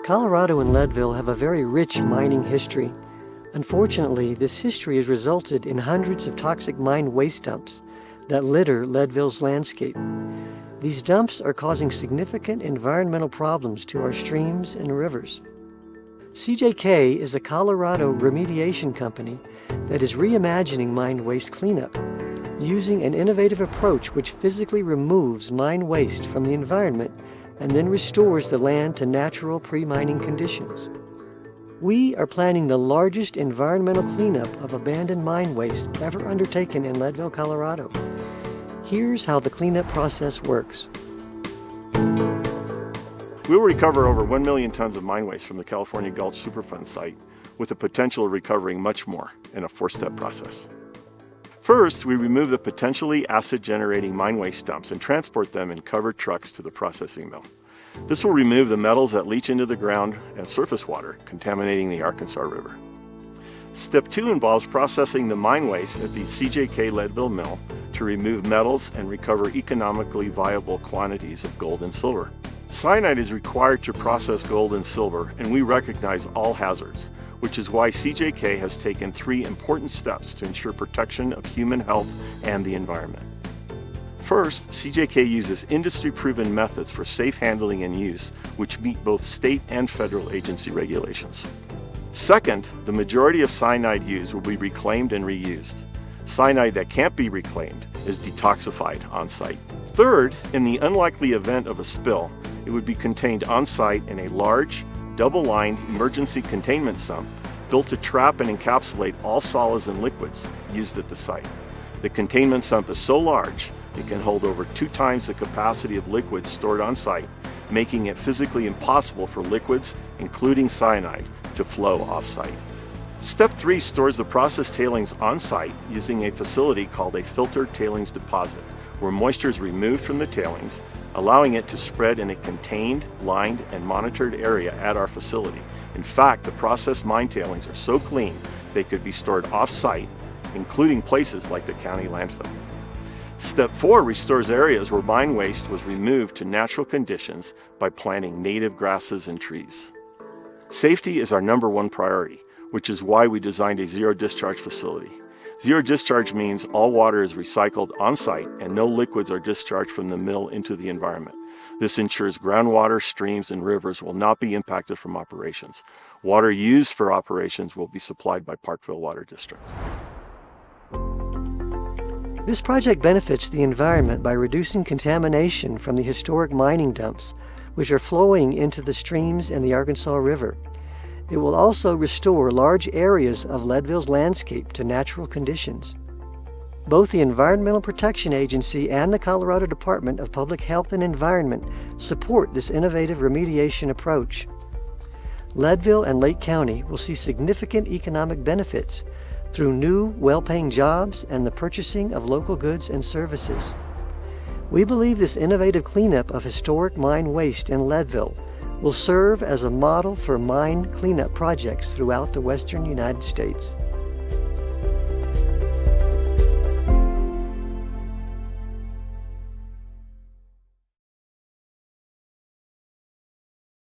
Colorado and Leadville have a very rich mining history. Unfortunately, this history has resulted in hundreds of toxic mine waste dumps that litter Leadville's landscape. These dumps are causing significant environmental problems to our streams and rivers. CJK is a Colorado remediation company that is reimagining mine waste cleanup, using an innovative approach which physically removes mine waste from the environment and then restores the land to natural pre-mining conditions. We are planning the largest environmental cleanup of abandoned mine waste ever undertaken in Leadville, Colorado. Here's how the cleanup process works. We will recover over 1 million tons of mine waste from the California Gulch Superfund site, with the potential of recovering much more in a 4-step process. First, we remove the potentially acid-generating mine waste dumps and transport them in covered trucks to the processing mill. This will remove the metals that leach into the ground and surface water, contaminating the Arkansas River. Step 2 involves processing the mine waste at the CJK Leadville mill to remove metals and recover economically viable quantities of gold and silver. Cyanide is required to process gold and silver, and we recognize all hazards, which is why CJK has taken 3 important steps to ensure protection of human health and the environment. First, CJK uses industry-proven methods for safe handling and use, which meet both state and federal agency regulations. Second, the majority of cyanide used will be reclaimed and reused. Cyanide that can't be reclaimed is detoxified on-site. Third, in the unlikely event of a spill, it would be contained on-site in a large, double-lined emergency containment sump built to trap and encapsulate all solids and liquids used at the site. The containment sump is so large, it can hold over 2 times the capacity of liquids stored on site, making it physically impossible for liquids, including cyanide, to flow off-site. Step 3 stores the processed tailings on-site using a facility called a filtered tailings deposit, where moisture is removed from the tailings, allowing it to spread in a contained, lined, and monitored area at our facility. In fact, the processed mine tailings are so clean they could be stored off-site, including places like the county landfill. Step 4 restores areas where mine waste was removed to natural conditions by planting native grasses and trees. Safety is our #1 priority, which is why we designed a zero-discharge facility. Zero discharge means all water is recycled on-site and no liquids are discharged from the mill into the environment. This ensures groundwater, streams, and rivers will not be impacted from operations. Water used for operations will be supplied by Parkville Water District. This project benefits the environment by reducing contamination from the historic mining dumps, which are flowing into the streams and the Arkansas River. It will also restore large areas of Leadville's landscape to natural conditions. Both the Environmental Protection Agency and the Colorado Department of Public Health and Environment support this innovative remediation approach. Leadville and Lake County will see significant economic benefits through new, well-paying jobs and the purchasing of local goods and services. We believe this innovative cleanup of historic mine waste in Leadville will serve as a model for mine cleanup projects throughout the western United States.